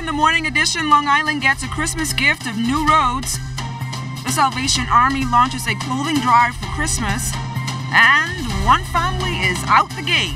from the morning edition, Long Island gets a Christmas gift of new roads. The Salvation Army launches a clothing drive for Christmas. And one family is out the gate.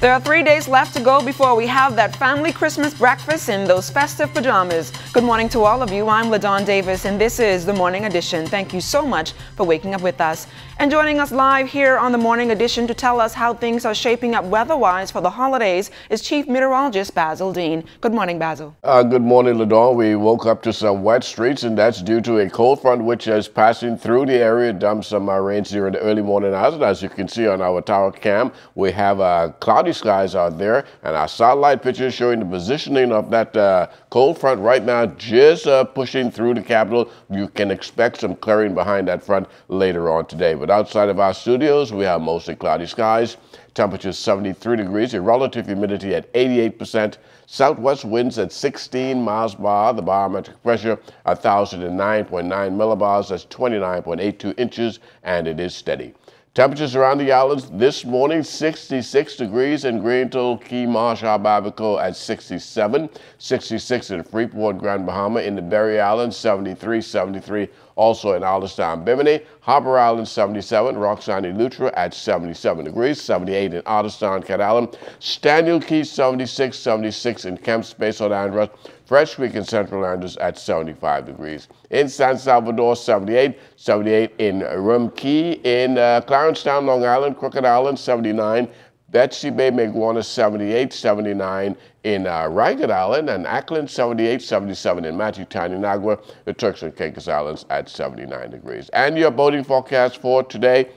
There are 3 days left to go before we have that family Christmas breakfast in those festive pajamas. Good morning to all of you. I'm LaDawn Davis, and this is the Morning Edition. Thank you so much for waking up with us. And joining us live here on the Morning Edition to tell us how things are shaping up weather-wise for the holidays is Chief Meteorologist Basil Dean. Good morning, Basil. Good morning, LaDawn. We woke up to some wet streets, and that's due to a cold front which is passing through the area, dumped some rains during the early morning hours. And as you can see on our tower cam, we have cloudy skies out there, and our satellite picture showing the positioning of that cold front right now, just pushing through the capital. You can expect some clearing behind that front later on today. But outside of our studios, we have mostly cloudy skies. Temperature 73 degrees, a relative humidity at 88%, southwest winds at 16 miles per hour, the barometric pressure 1,009.9 millibars, that's 29.82 inches, and it is steady. Temperatures around the islands this morning, 66 degrees in Greenville, Key, Marsh, Abaco at 67, 66 in Freeport, Grand Bahama, in the Berry Islands, 73, 73 also in Alderstown, Bimini, Harbor Island 77, Roxanne, Lutra at 77 degrees, 78 in Alderstown, Cat Island, Staniel Key 76, 76 in Kemp Space on Andros, Fresh Creek in Central Andros at 75 degrees. In San Salvador, 78, 78 in Rum Key, in Clarencetown, Long Island, Crooked Island, 79, Betsy Bay, Maguana, 78, 79 in Ragged Island, and Ackland, 78, 77 in Matthew Town, Inagua, the Turks and Caicos Islands at 79 degrees. And your boating forecast for today: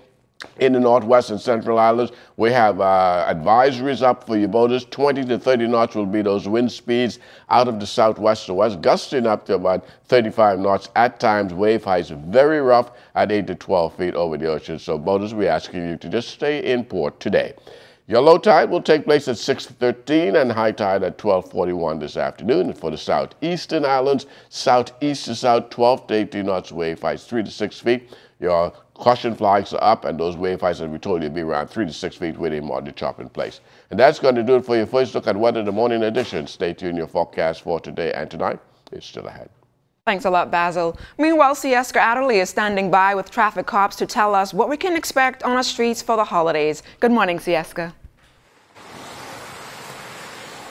in the northwest and central islands, we have advisories up for your boaters. 20 to 30 knots will be those wind speeds out of the southwest to west, gusting up to about 35 knots at times. Wave heights very rough at 8 to 12 feet over the ocean. So boaters, we're asking you to just stay in port today. Your low tide will take place at 6:13 and high tide at 12:41 this afternoon. And for the southeastern islands, southeast to south, 12 to 18 knots, wave heights 3 to 6 feet. Your caution flags are up, and those wave heights, as we told you, will be around 3 to 6 feet with a moderate chop in place. And that's going to do it for your first look at weather in the morning edition. Stay tuned. Your forecast for today and tonight is still ahead. Thanks a lot, Basil. Meanwhile, Sieska Adderley is standing by with traffic cops to tell us what we can expect on our streets for the holidays. Good morning, Sieska.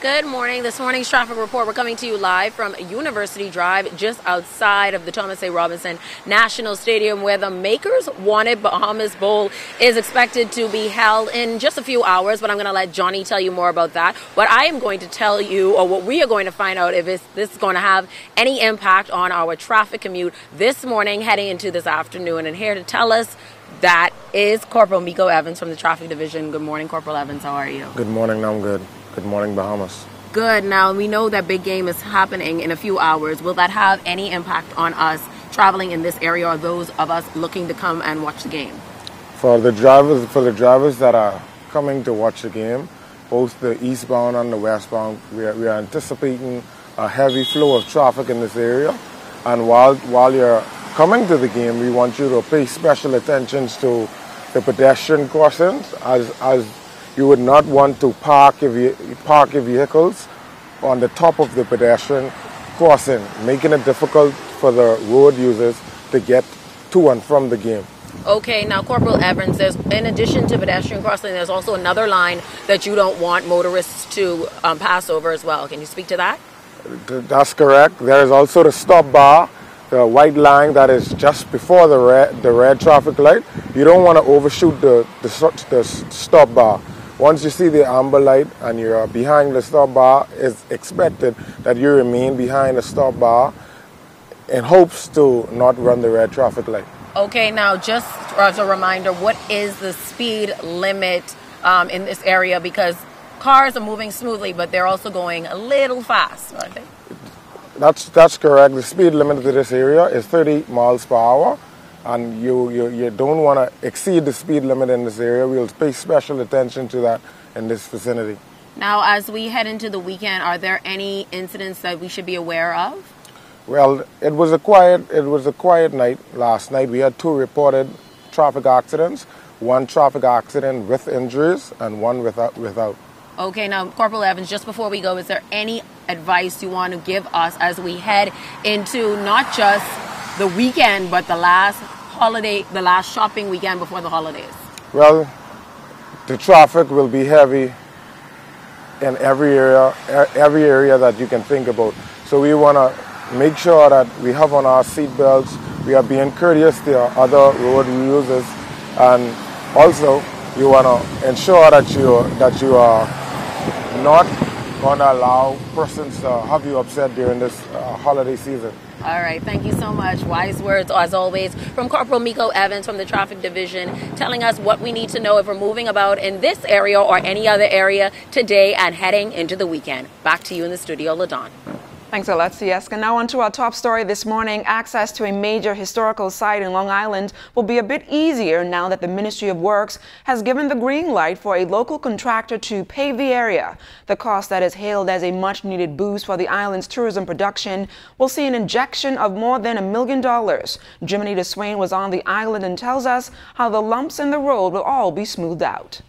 Good morning. This morning's traffic report, we're coming to you live from University Drive, just outside of the Thomas A. Robinson National Stadium, where the Makers Wanted Bahamas Bowl is expected to be held in just a few hours, but I'm going to let Johnny tell you more about that. What I am going to tell you, or what we are going to find out, if this is going to have any impact on our traffic commute this morning heading into this afternoon. And here to tell us that is Corporal Miko Evans from the Traffic Division. Good morning, Corporal Evans. How are you? Good morning. I'm good. Good morning, Bahamas. Good. Now, we know that big game is happening in a few hours. Will that have any impact on us traveling in this area, or those of us looking to come and watch the game? For the drivers that are coming to watch the game, both the eastbound and the westbound, we are anticipating a heavy flow of traffic in this area. And while you're coming to the game, we want you to pay special attention to the pedestrian crossings, as you would not want to park your vehicles on the top of the pedestrian crossing, making it difficult for the road users to get to and from the game. Okay, now Corporal Evans, in addition to pedestrian crossing, there's also another line that you don't want motorists to pass over as well. Can you speak to that? That's correct. There is also the stop bar, the white line that is just before the red traffic light. You don't want to overshoot the stop bar. Once you see the amber light and you're behind the stop bar, it's expected that you remain behind the stop bar in hopes to not run the red traffic light. Okay, now just as a reminder, what is the speed limit in this area? Because cars are moving smoothly, but they're also going a little fast, aren't they? That's correct. The speed limit to this area is 30 miles per hour. And you don't want to exceed the speed limit in this area. We'll pay special attention to that in this vicinity. Now, as we head into the weekend, are there any incidents that we should be aware of? Well, it was a quiet night last night. We had 2 reported traffic accidents, 1 traffic accident with injuries and 1 without. Okay, now, Corporal Evans, just before we go, is there any advice you want to give us as we head into not just the weekend, but the last holiday, the last shopping weekend before the holidays? Well, the traffic will be heavy in every area that you can think about. So we want to make sure that we have on our seat belts, we are being courteous to other road users, and also you want to ensure that you are not going to allow persons to have you upset during this holiday season. All right, thank you so much. Wise words, as always, from Corporal Miko Evans from the Traffic Division, telling us what we need to know if we're moving about in this area or any other area today and heading into the weekend. Back to you in the studio, LaDon. Thanks a lot, Sieska. Now on to our top story this morning. Access to a major historical site in Long Island will be a bit easier now that the Ministry of Works has given the green light for a local contractor to pave the area. The cost that is hailed as a much-needed boost for the island's tourism production will see an injection of more than $1 million. Jiminy DeSwain was on the island and tells us how the lumps in the road will all be smoothed out.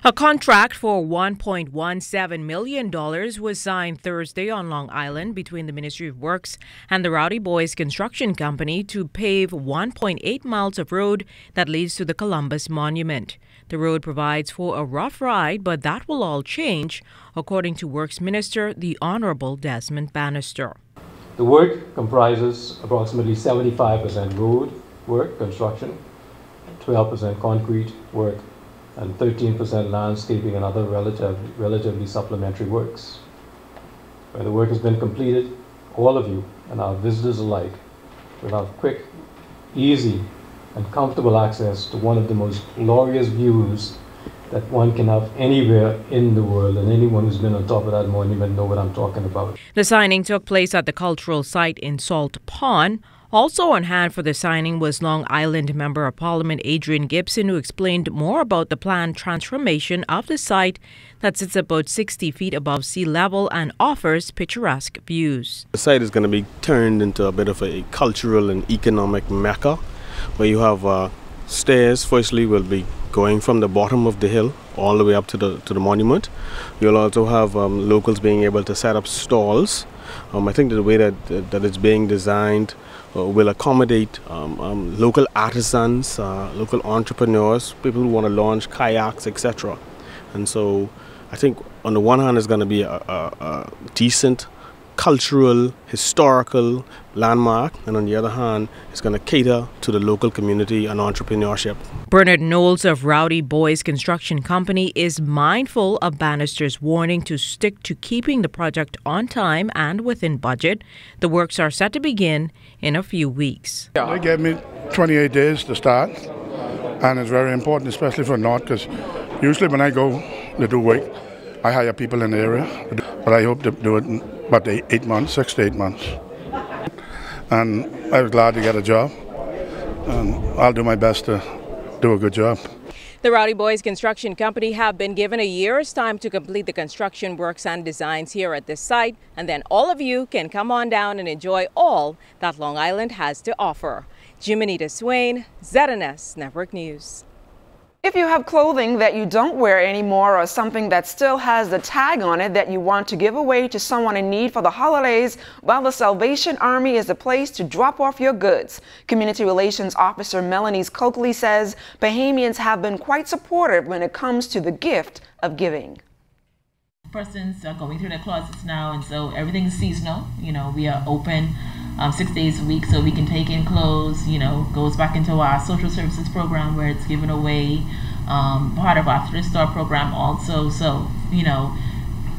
A contract for $1.17 million was signed Thursday on Long Island between the Ministry of Works and the Rowdy Boys Construction Company to pave 1.8 miles of road that leads to the Columbus Monument. The road provides for a rough ride, but that will all change, according to Works Minister, the Honorable Desmond Bannister. The work comprises approximately 75% road work, construction, 12% concrete work, and 13% landscaping and other relatively supplementary works. When the work has been completed, all of you and our visitors alike will have quick, easy, and comfortable access to one of the most glorious views that one can have anywhere in the world, and anyone who's been on top of that monument know what I'm talking about. The signing took place at the cultural site in Salt Pond. Also on hand for the signing was Long Island Member of Parliament Adrian Gibson, who explained more about the planned transformation of the site that sits about 60 feet above sea level and offers picturesque views. The site is going to be turned into a bit of a cultural and economic mecca, where you have stairs. Firstly, will be going from the bottom of the hill all the way up to the monument. You'll also have locals being able to set up stalls. I think that the way that it's being designed will accommodate local artisans, local entrepreneurs, people who want to launch kayaks, etc. And so I think on the one hand it's going to be a decent cultural, historical landmark, and on the other hand it's going to cater to the local community and entrepreneurship. Bernard Knowles of Rowdy Boys Construction Company is mindful of Bannister's warning to stick to keeping the project on time and within budget. The works are set to begin in a few weeks. They gave me 28 days to start, and it's very important, especially for North, because usually when I go to do work, I hire people in the area, but I hope to do it in about 8 months, 6 to 8 months. And I was glad to get a job, and I'll do my best to do a good job. The Rowdy Boys Construction Company have been given a year's time to complete the construction works and designs here at this site, and then all of you can come on down and enjoy all that Long Island has to offer. Jiminy DeSwain, ZNS Network News. If you have clothing that you don't wear anymore or something that still has the tag on it that you want to give away to someone in need for the holidays, well, the Salvation Army is the place to drop off your goods. Community Relations Officer Melanie Coakley says Bahamians have been quite supportive when it comes to the gift of giving. Persons are going through their closets now, and so everything is seasonal. You know, we are open 6 days a week, so we can take in clothes. You know, goes back into our social services program where it's given away, part of our thrift store program also. So, you know,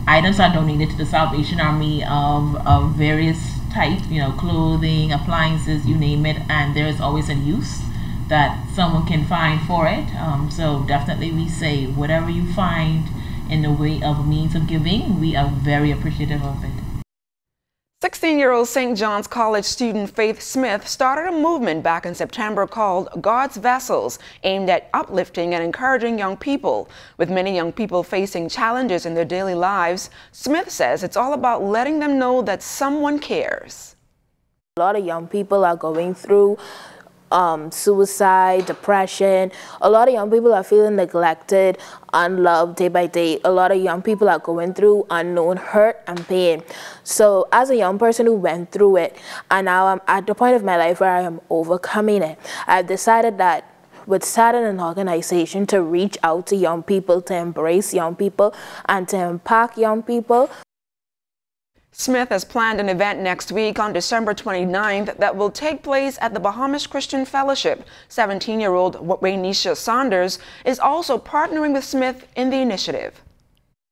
items are donated to the Salvation Army of various types, you know, clothing, appliances, you name it, and there is always a use that someone can find for it. So definitely we say whatever you find in the way of a means of giving, we are very appreciative of it. 16-year-old St. John's College student Faith Smith started a movement back in September called God's Vessels, aimed at uplifting and encouraging young people. With many young people facing challenges in their daily lives, Smith says it's all about letting them know that someone cares. A lot of young people are going through suicide, depression. A lot of young people are feeling neglected, unloved day by day. A lot of young people are going through unknown hurt and pain. So as a young person who went through it, and now I'm at the point of my life where I am overcoming it, I've decided that with starting an organization to reach out to young people, to embrace young people, and to impact young people. Smith has planned an event next week on December 29th that will take place at the Bahamas Christian Fellowship. 17-year-old Waynisha Saunders is also partnering with Smith in the initiative.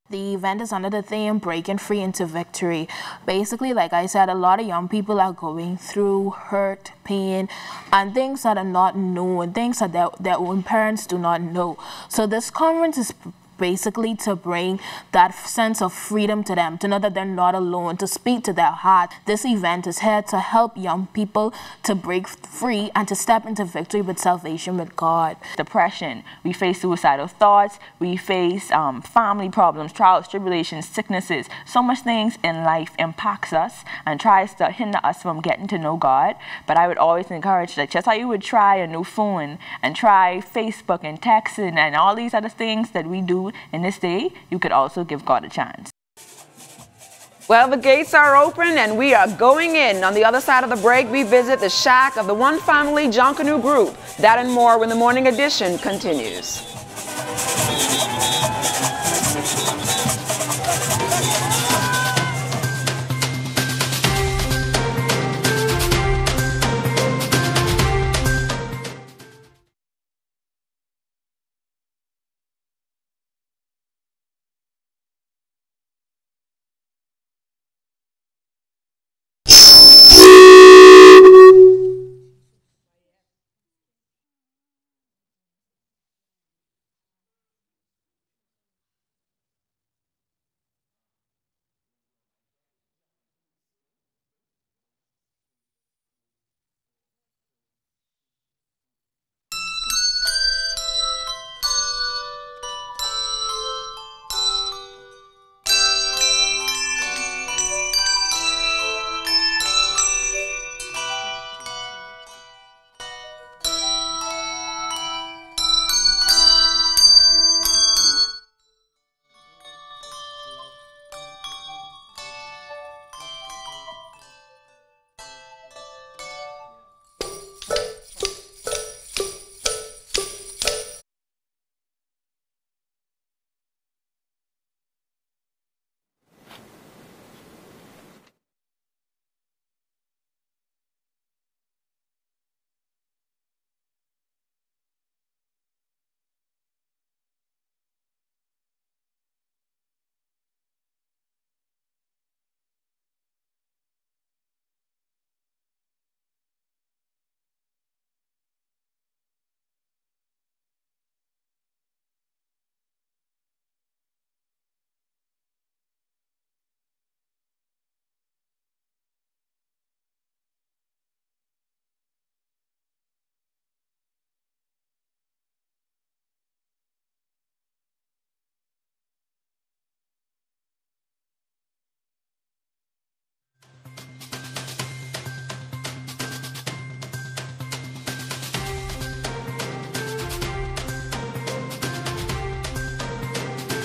The event is under the theme Breaking Free into Victory. Basically, like I said, a lot of young people are going through hurt, pain, and things that are not known, things that their own parents do not know. So this conference is basically to bring that sense of freedom to them, to know that they're not alone, to speak to their heart. This event is here to help young people to break free and to step into victory with salvation with God. Depression, we face suicidal thoughts, we face family problems, trials, tribulations, sicknesses. So much things in life impacts us and tries to hinder us from getting to know God. But I would always encourage that just how you would try a new phone and try Facebook and texting and all these other things that we do in this day, you could also give God a chance. Well, the gates are open and we are going in. On the other side of the break, we visit the shack of the One Family Junkanoo group. That and more when the morning edition continues.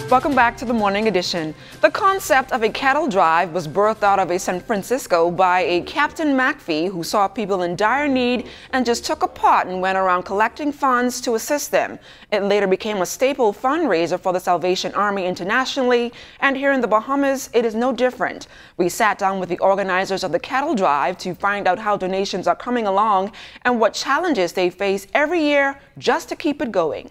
Welcome back to the morning edition. The concept of a cattle drive was birthed out of San Francisco by a Captain McPhee who saw people in dire need and just took a pot and went around collecting funds to assist them. It later became a staple fundraiser for the Salvation Army internationally, and here in the Bahamas, it is no different. We sat down with the organizers of the cattle drive to find out how donations are coming along and what challenges they face every year just to keep it going.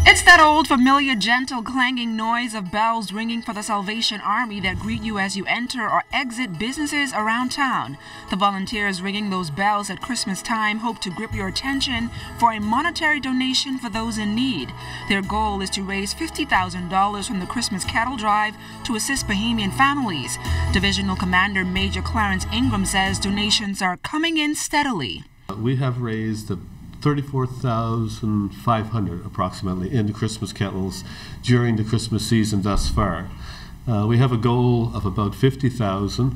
It's that old familiar gentle clanging noise of bells ringing for the Salvation Army that greet you as you enter or exit businesses around town. The volunteers ringing those bells at Christmas time hope to grip your attention for a monetary donation for those in need. Their goal is to raise $50,000 from the Christmas cattle drive to assist Bahamian families. Divisional Commander Major Clarence Ingram says donations are coming in steadily. We have raised $34,500 approximately in the Christmas kettles during the Christmas season thus far. We have a goal of about $50,000,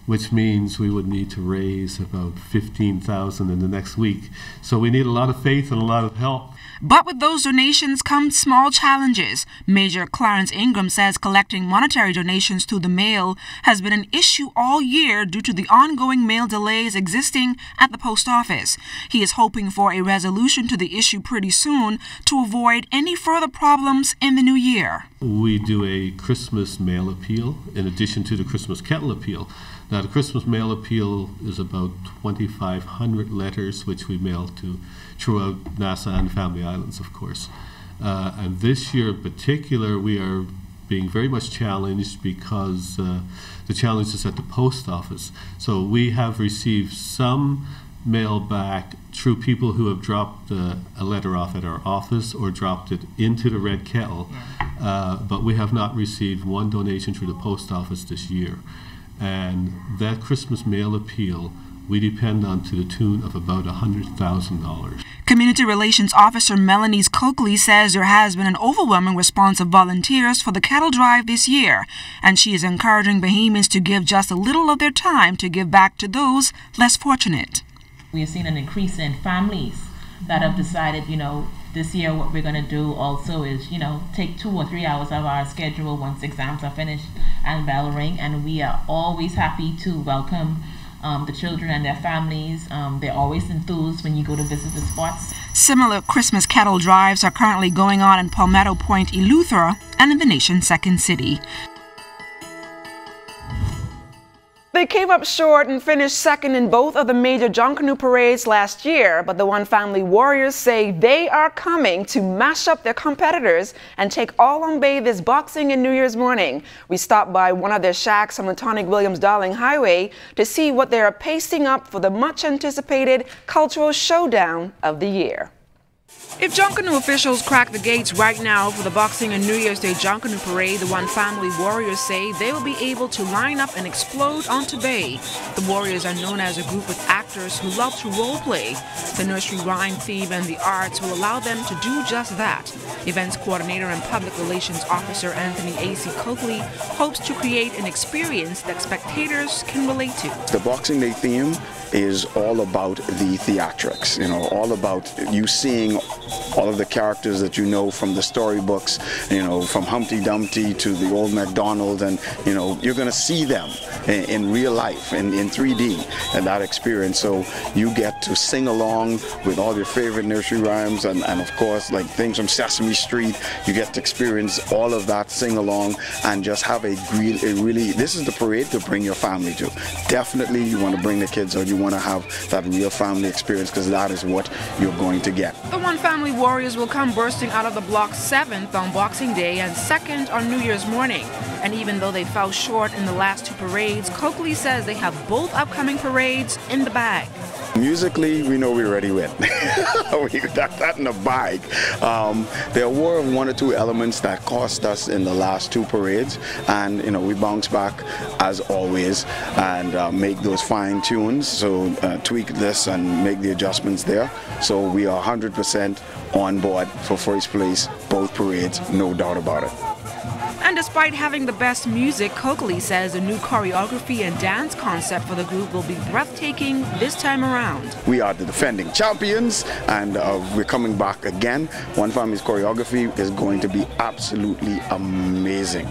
which means we would need to raise about $15,000 in the next week. So we need a lot of faith and a lot of help. But with those donations come small challenges. Major Clarence Ingram says collecting monetary donations through the mail has been an issue all year due to the ongoing mail delays existing at the post office. He is hoping for a resolution to the issue pretty soon to avoid any further problems in the new year. We do a Christmas mail appeal in addition to the Christmas kettle appeal. Now, the Christmas mail appeal is about 2,500 letters, which we mail to throughout Nassau and Family Islands, of course. And this year in particular, we are being very much challenged because the challenge is at the post office. So we have received some mail back through people who have dropped a letter off at our office or dropped it into the red kettle, but we have not received one donation through the post office this year. And that Christmas mail appeal we depend on to the tune of about $100,000. Community Relations Officer Melanie Coakley says there has been an overwhelming response of volunteers for the cattle drive this year, and she is encouraging Bahamians to give just a little of their time to give back to those less fortunate. We have seen an increase in families that have decided, this year what we're going to do also is, take 2 or 3 hours of our schedule once exams are finished and bell ring, and we are always happy to welcome the children and their families. They're always enthused when you go to visit the spots. Similar Christmas cattle drives are currently going on in Palmetto Point, Eleuthera, and in the nation's second city. They came up short and finished second in both of the major Junkanoo parades last year, but the One Family Warriors say they are coming to mash up their competitors and take all on bay this Boxing and New Year's morning. We stopped by one of their shacks on the Tonic Williams-Darling Highway to see what they are pasting up for the much-anticipated cultural showdown of the year. If Junkanoo officials crack the gates right now for the Boxing and New Year's Day Junkanoo Parade, the One Family Warriors say they will be able to line up and explode onto bay. The Warriors are known as a group of actors who love to role play. The nursery rhyme theme and the arts will allow them to do just that. Events coordinator and public relations officer Anthony A.C. Coakley hopes to create an experience that spectators can relate to. The Boxing Day theme is all about the theatrics, all about you seeing all of the characters that you know from the storybooks, from Humpty Dumpty to the old MacDonald, and you're going to see them in real life, in 3D, and that experience. So you get to sing along with all your favorite nursery rhymes, and of course, like things from Sesame Street. You get to experience all of that, sing along, and just have a really, this is the parade to bring your family to. Definitely you want to bring the kids out. You want to have that real family experience, because that is what you're going to get. The One Family Warriors will come bursting out of the block 7th on Boxing Day and 2nd on New Year's morning. And even though they fell short in the last 2 parades, Coakley says they have both upcoming parades in the bag. Musically, we know we already win. We got that in the bag. There were 1 or 2 elements that cost us in the last 2 parades, and we bounce back as always and make those fine tunes. So tweak this and make the adjustments there. So we are 100% on board for first place, both parades, no doubt about it. And despite having the best music, Coakley says the new choreography and dance concept for the group will be breathtaking this time around. We are the defending champions, and we're coming back again. One Family's choreography is going to be absolutely amazing.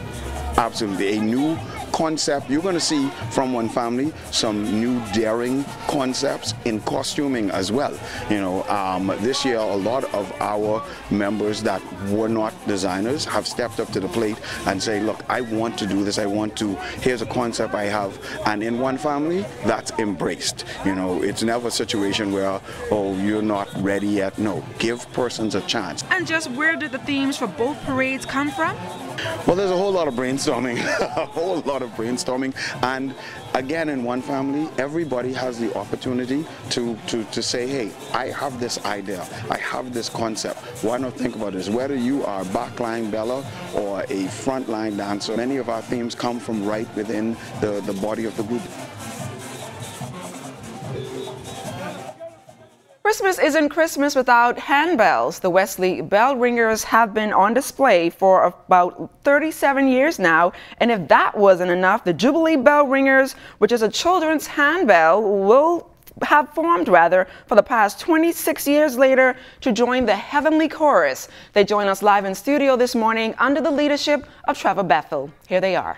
Absolutely. A new concept. You're going to see from One Family some new daring concepts in costuming as well. This year a lot of our members that were not designers have stepped up to the plate and say, look, I want to do this. Here's a concept I have. And in One Family, that's embraced. It's never a situation where, oh, you're not ready yet. No, give persons a chance. And just where did the themes for both parades come from? Well, there's a whole lot of brainstorming, and again, in One Family, everybody has the opportunity to say, hey, I have this idea, I have this concept. Why not think about this? Whether you are a backline beller or a frontline dancer, many of our themes come from right within the body of the group. Christmas isn't Christmas without handbells. The Wesley bell ringers have been on display for about 37 years now. And if that wasn't enough, the Jubilee Bell Ringers, which is a children's handbell, have formed for the past 26 years later to join the Heavenly Chorus. They join us live in studio this morning under the leadership of Trevor Bethel. Here they are.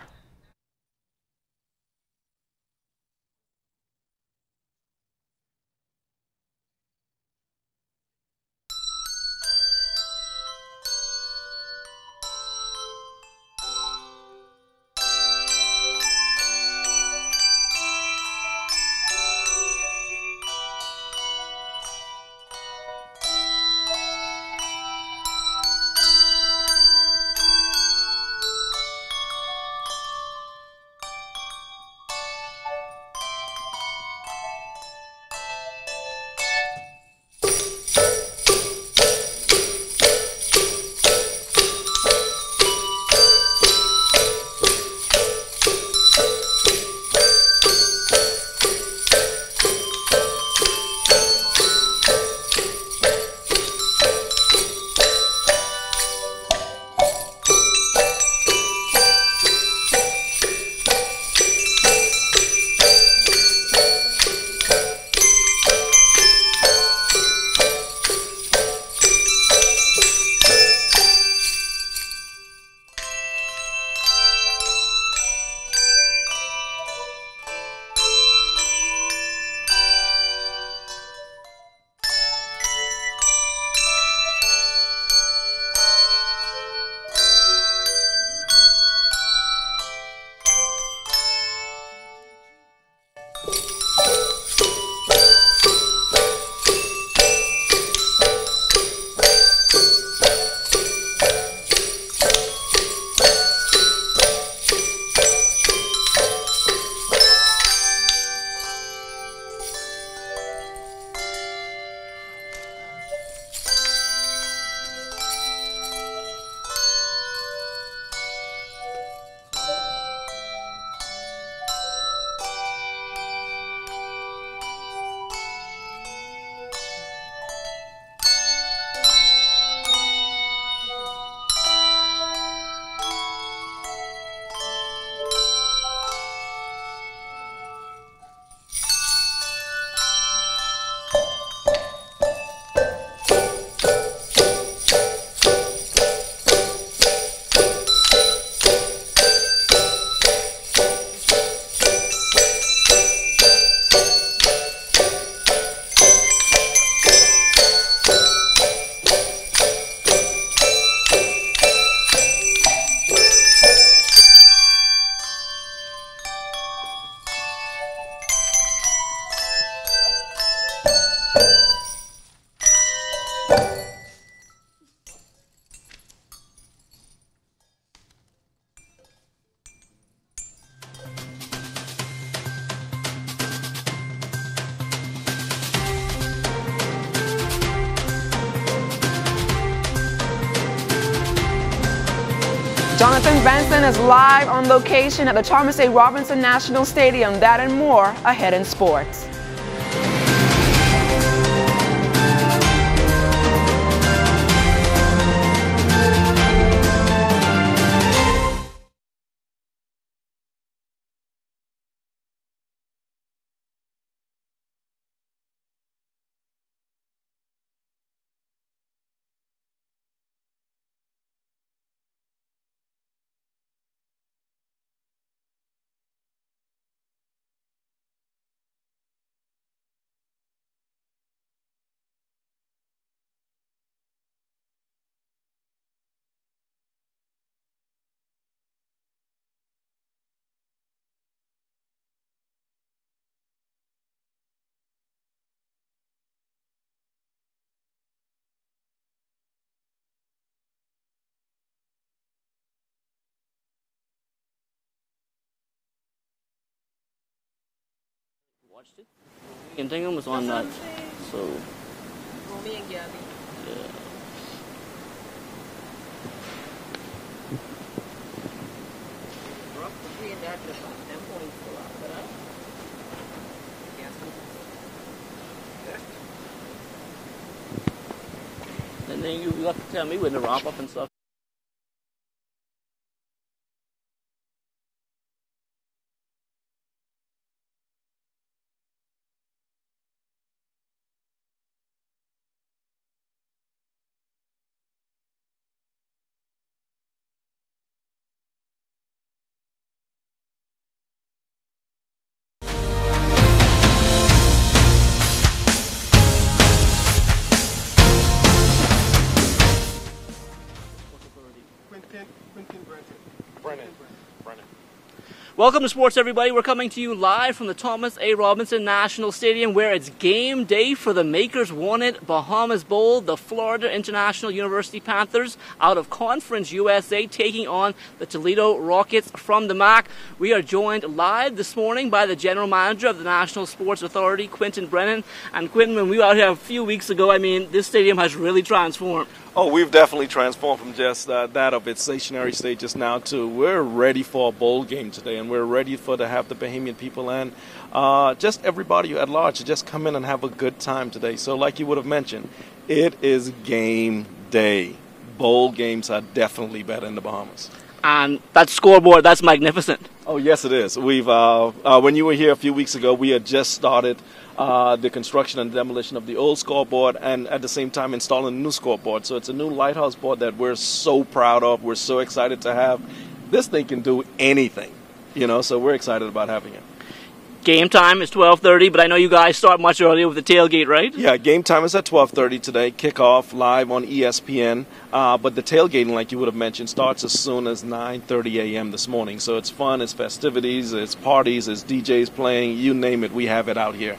Jonathan Benson is live on location at the Thomas A. Robinson National Stadium. That and more ahead in sports. Watched it. And Dingham was on that, so. Me and Gabby. Yeah. and then you got to tell me when to wrap up and stuff. Welcome to sports, everybody. We're coming to you live from the Thomas A. Robinson National Stadium, where it's game day for the Makers Wanted Bahamas Bowl. The Florida International University Panthers out of Conference USA taking on the Toledo Rockets from the MAC. We are joined live this morning by the General Manager of the National Sports Authority, Quentin Brennan. And Quentin, when we were out here a few weeks ago, I mean, this stadium has really transformed. Oh, we've definitely transformed from just that of its stationary stages now to we're ready for a bowl game today, and we're ready to have the Bahamian people and just everybody at large to just come in and have a good time today. So like you would have mentioned, it is game day. Bowl games are definitely better in the Bahamas. And that scoreboard, that's magnificent. Oh, yes, it is. We've when you were here a few weeks ago, we had just started the construction and demolition of the old scoreboard, and at the same time installing a new scoreboard. So it's a new lighthouse board that we're so proud of. We're so excited to have. This thing can do anything, you know, so we're excited about having it. Game time is 12:30, but I know you guys start much earlier with the tailgate, right? Yeah, game time is at 12:30 today. Kickoff live on ESPN. But the tailgating, like you would have mentioned, starts as soon as 9:30 a.m. this morning. So it's fun, it's festivities, it's parties, it's DJs playing, you name it, we have it out here.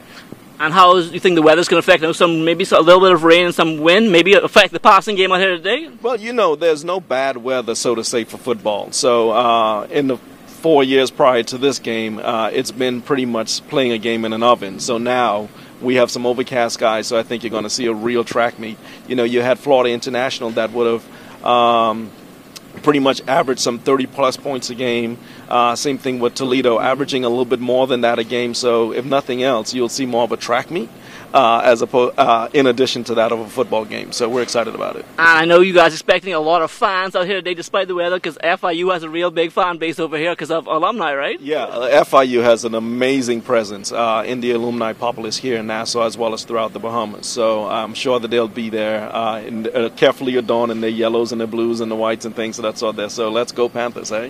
And how do you think the weather's going to affect? I know maybe a little bit of rain and some wind, maybe affect the passing game out here today? Well, you know, there's no bad weather, so to say, for football. So in the 4 years prior to this game, it's been pretty much playing a game in an oven. So now we have some overcast skies, so I think you're going to see a real track meet. You know, you had Florida International that would have pretty much averaged some 30-plus points a game. Same thing with Toledo, averaging a little bit more than that a game. So if nothing else, you'll see more of a track meet in addition to that of a football game. So we're excited about it. And I know you guys are expecting a lot of fans out here today despite the weather, because FIU has a real big fan base over here because of alumni, right? Yeah, FIU has an amazing presence in the alumni populace here in Nassau as well as throughout the Bahamas. So I'm sure that they'll be there carefully adorned in their yellows and their blues and the whites and things of that sort there. So let's go Panthers, eh?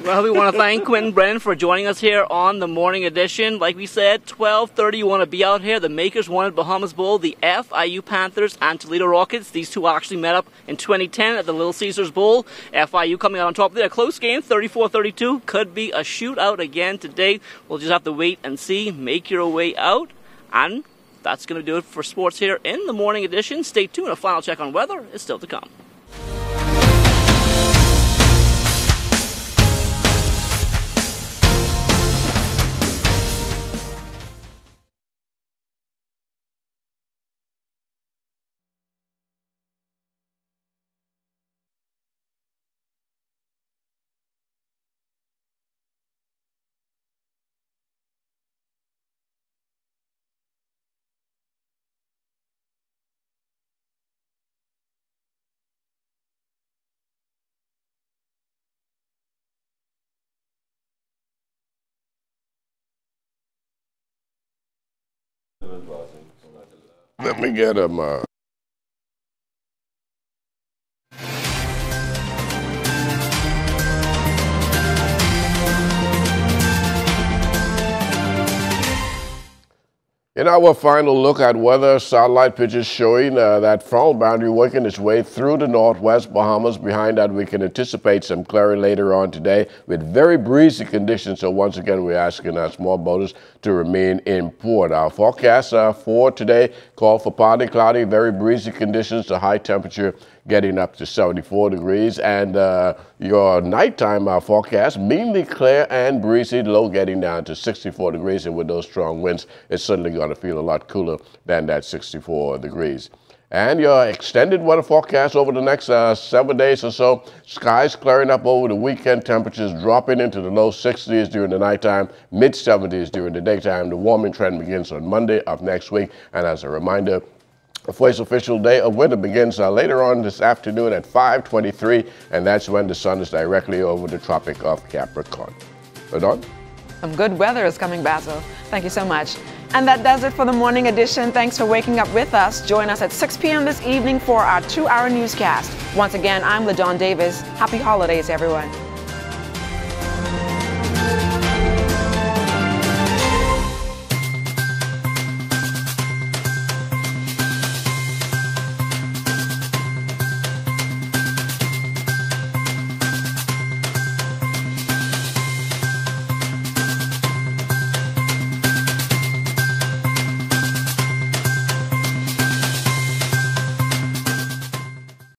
Well, we want to thank Quentin Brennan for joining us here on the morning edition. Like we said, 12:30, you want to be out here. The Makers Wanted Bahamas Bowl, the FIU Panthers and Toledo Rockets. These two actually met up in 2010 at the Little Caesars Bowl. FIU coming out on top there. A close game, 34-32. Could be a shootout again today. We'll just have to wait and see. Make your way out. And that's going to do it for sports here in the morning edition. Stay tuned. A final check on weather is still to come. Let me get him. In our final look at weather, satellite pictures showing that front boundary working its way through the northwest Bahamas. Behind that, we can anticipate some clearing later on today with very breezy conditions. So once again, we're asking our small boaters to remain in port. Our forecast for today call for partly cloudy, very breezy conditions, the high temperature getting up to 74 degrees. And your nighttime forecast, mainly clear and breezy, low getting down to 64 degrees. And with those strong winds, it's certainly going to feel a lot cooler than that 64 degrees. And your extended weather forecast over the next 7 days or so, skies clearing up over the weekend, temperatures dropping into the low 60s during the nighttime, mid 70s during the daytime. The warming trend begins on Monday of next week. And as a reminder, The first official day of winter begins later on this afternoon at 5:23, and that's when the sun is directly over the Tropic of Capricorn. Ladon? Some good weather is coming, Basil. Thank you so much. And that does it for the morning edition. Thanks for waking up with us. Join us at 6 p.m. this evening for our 2-hour newscast. Once again, I'm Ladon Davis. Happy holidays, everyone.